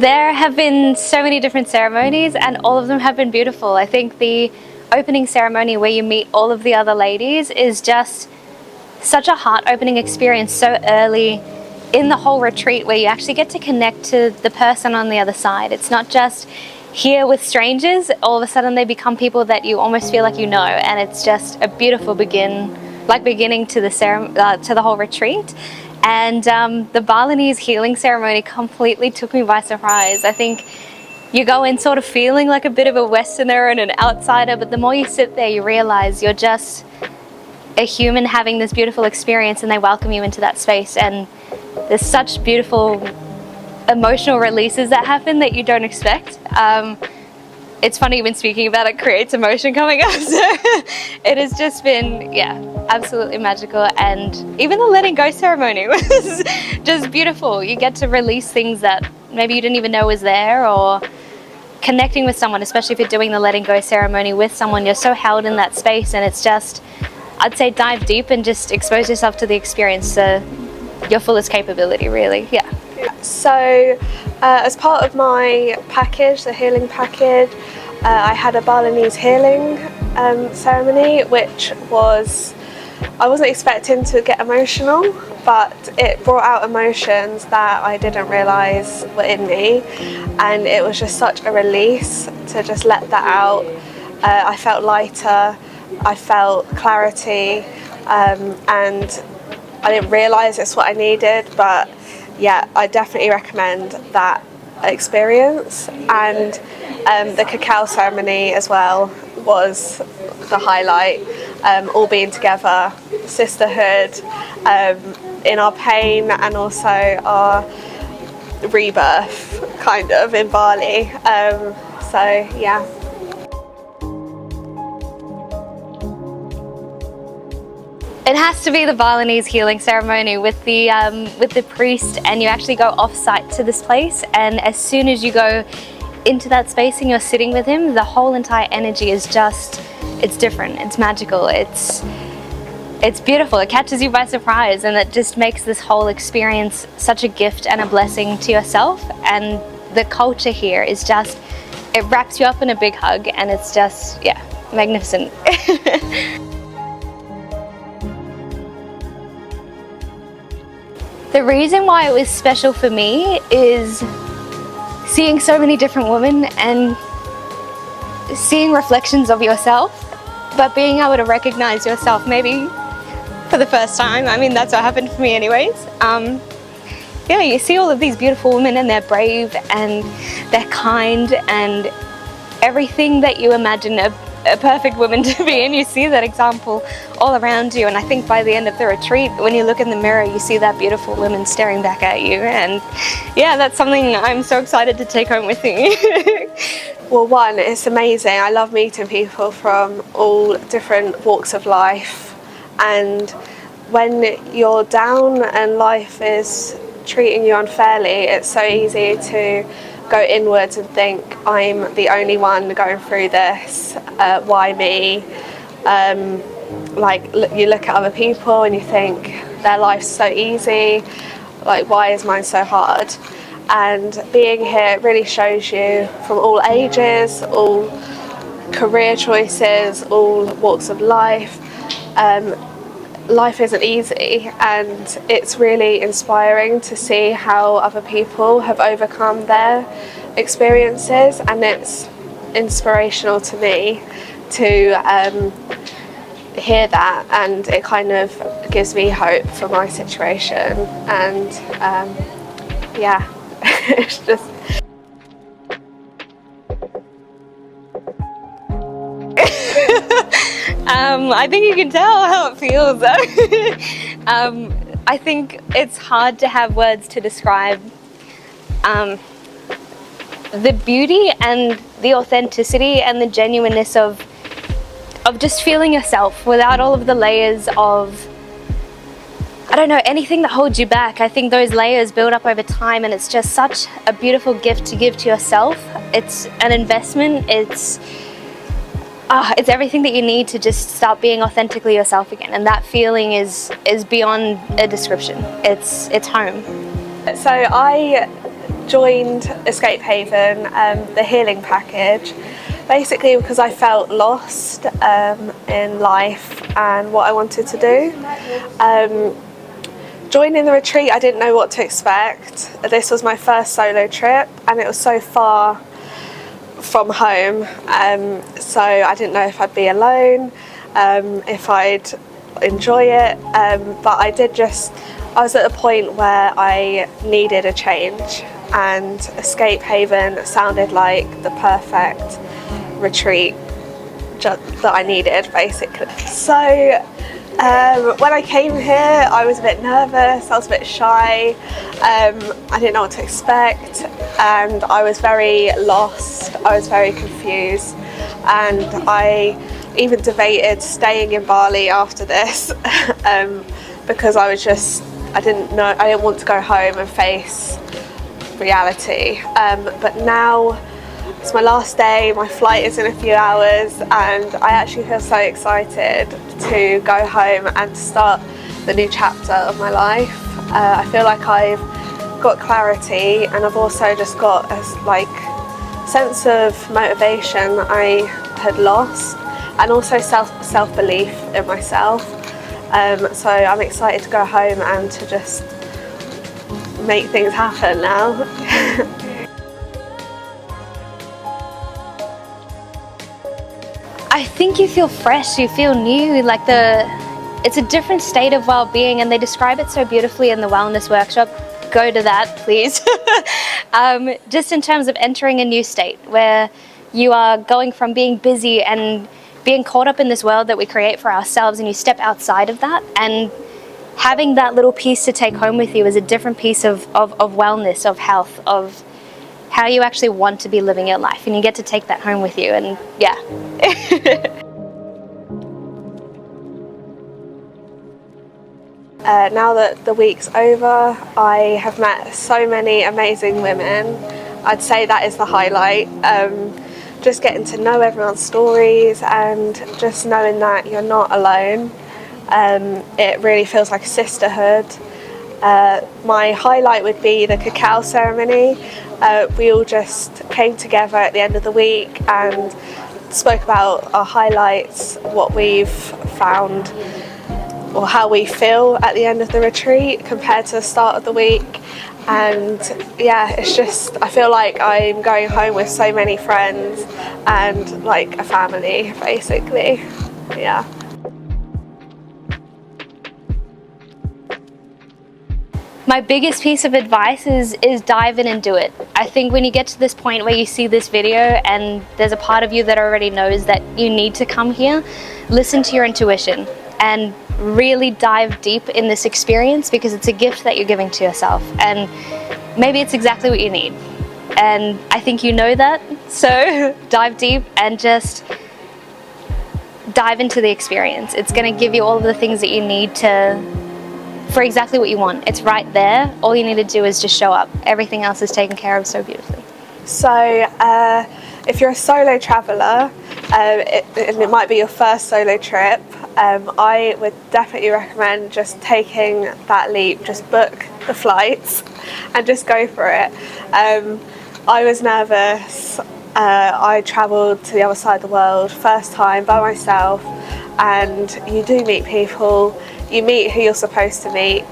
There have been so many different ceremonies and all of them have been beautiful. I think the opening ceremony where you meet all of the other ladies is just such a heart-opening experience so early in the whole retreat, where you actually get to connect to the person on the other side. It's not just here with strangers, all of a sudden they become people that you almost feel like you know, and it's just a beautiful beginning to the whole retreat. And the Balinese healing ceremony completely took me by surprise. I think you go in sort of feeling like a bit of a Westerner and an outsider, but the more you sit there, you realize you're just a human having this beautiful experience, and they welcome you into that space. And there's such beautiful emotional releases that happen that you don't expect. It's funny, even speaking about it creates emotion coming up. So it has just been, yeah, absolutely magical. And even the letting go ceremony was just beautiful. You get to release things that maybe you didn't even know was there, or connecting with someone, especially if you're doing the letting go ceremony with someone, you're so held in that space, and it's just, I'd say dive deep and just expose yourself to the experience to your fullest capability, really. Yeah. So as part of my package, the healing package, I had a Balinese healing ceremony, which was, I wasn't expecting to get emotional, but it brought out emotions that I didn't realise were in me, and it was just such a release to just let that out. I felt lighter, I felt clarity, and I didn't realise it's what I needed, but yeah, I definitely recommend that experience. And the cacao ceremony as well was the highlight, all being together, sisterhood, in our pain and also our rebirth kind of in Bali. So yeah. It has to be the Balinese healing ceremony with the priest, and you actually go off-site to this place, and as soon as you go into that space and you're sitting with him, the whole entire energy is just, it's different, it's magical, it's beautiful, it catches you by surprise, and it just makes this whole experience such a gift and a blessing to yourself. And the culture here is just, it wraps you up in a big hug, and it's just, yeah, magnificent. The reason why it was special for me is seeing so many different women and seeing reflections of yourself, but being able to recognize yourself maybe for the first time. I mean, that's what happened for me anyways. Yeah, you see all of these beautiful women, and they're brave and they're kind and everything that you imagine a perfect woman to be in. You see that example all around you, and I think by the end of the retreat, when you look in the mirror, you see that beautiful woman staring back at you, and yeah, that's something I'm so excited to take home with me. Well, one, it's amazing. I love meeting people from all different walks of life, and when you're down and life is treating you unfairly, it's so easy to go inwards and think, I'm the only one going through this, why me? Like, you look at other people and you think their life's so easy, like, why is mine so hard? And being here really shows you from all ages, all career choices, all walks of life, life isn't easy, and it's really inspiring to see how other people have overcome their experiences, and it's inspirational to me to hear that, and it kind of gives me hope for my situation. And yeah, it's just I think you can tell how it feels. I think it's hard to have words to describe the beauty and the authenticity and the genuineness of just feeling yourself without all of the layers of, I don't know, anything that holds you back. I think those layers build up over time, and it's just such a beautiful gift to give to yourself. It's an investment. It's everything that you need to just start being authentically yourself again, and that feeling is beyond a description. It's home. So I joined Escape Haven, the healing package, basically because I felt lost in life and what I wanted to do. Joining the retreat, I didn't know what to expect. This was my first solo trip and it was so far from home, so I didn't know if I'd be alone, if I'd enjoy it, but I was at a point where I needed a change, and Escape Haven sounded like the perfect retreat that I needed, basically. So when I came here, I was a bit nervous, I was a bit shy, I didn't know what to expect, and I was very lost, I was very confused, and I even debated staying in Bali after this because I didn't want to go home and face reality. But now it's my last day, my flight is in a few hours, and I actually feel so excited to go home and to start the new chapter of my life. I feel like I've got clarity, and I've also just got a sense of motivation I had lost, and also self-belief in myself. So I'm excited to go home and to just make things happen now. I think you feel fresh, you feel new, it's a different state of well-being, and they describe it so beautifully in the wellness workshop. Go to that, please. Just in terms of entering a new state where you are going from being busy and being caught up in this world that we create for ourselves, and you step outside of that, and having that little piece to take home with you is a different piece of wellness, of health, of how you actually want to be living your life, and you get to take that home with you, and yeah. Now that the week's over, I have met so many amazing women. I'd say that is the highlight. Just getting to know everyone's stories and just knowing that you're not alone. It really feels like a sisterhood. My highlight would be the cacao ceremony. We all just came together at the end of the week and spoke about our highlights, what we've found, or how we feel at the end of the retreat compared to the start of the week. And yeah, it's just, I feel like I'm going home with so many friends and like a family, basically. Yeah. My biggest piece of advice is dive in and do it. I think when you get to this point where you see this video and there's a part of you that already knows that you need to come here, listen to your intuition and really dive deep in this experience, because it's a gift that you're giving to yourself, and maybe it's exactly what you need. And I think you know that, so dive deep and just dive into the experience. It's going to give you all of the things that you need for exactly what you want. It's right there. All you need to do is just show up. Everything else is taken care of so beautifully. So if you're a solo traveller, and it might be your first solo trip, I would definitely recommend just taking that leap. Just book the flights and just go for it. I was nervous. I travelled to the other side of the world, first time by myself, and you do meet people. You meet who you're supposed to meet,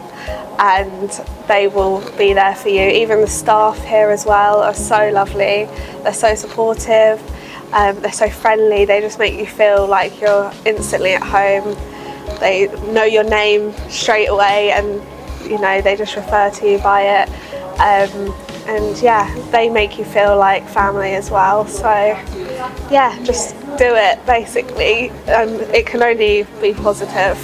and they will be there for you. Even the staff here as well are so lovely. They're so supportive. They're so friendly. They just make you feel like you're instantly at home. They know your name straight away, and you know, they just refer to you by it. And yeah, they make you feel like family as well. So yeah, just do it, basically. It can only be positive.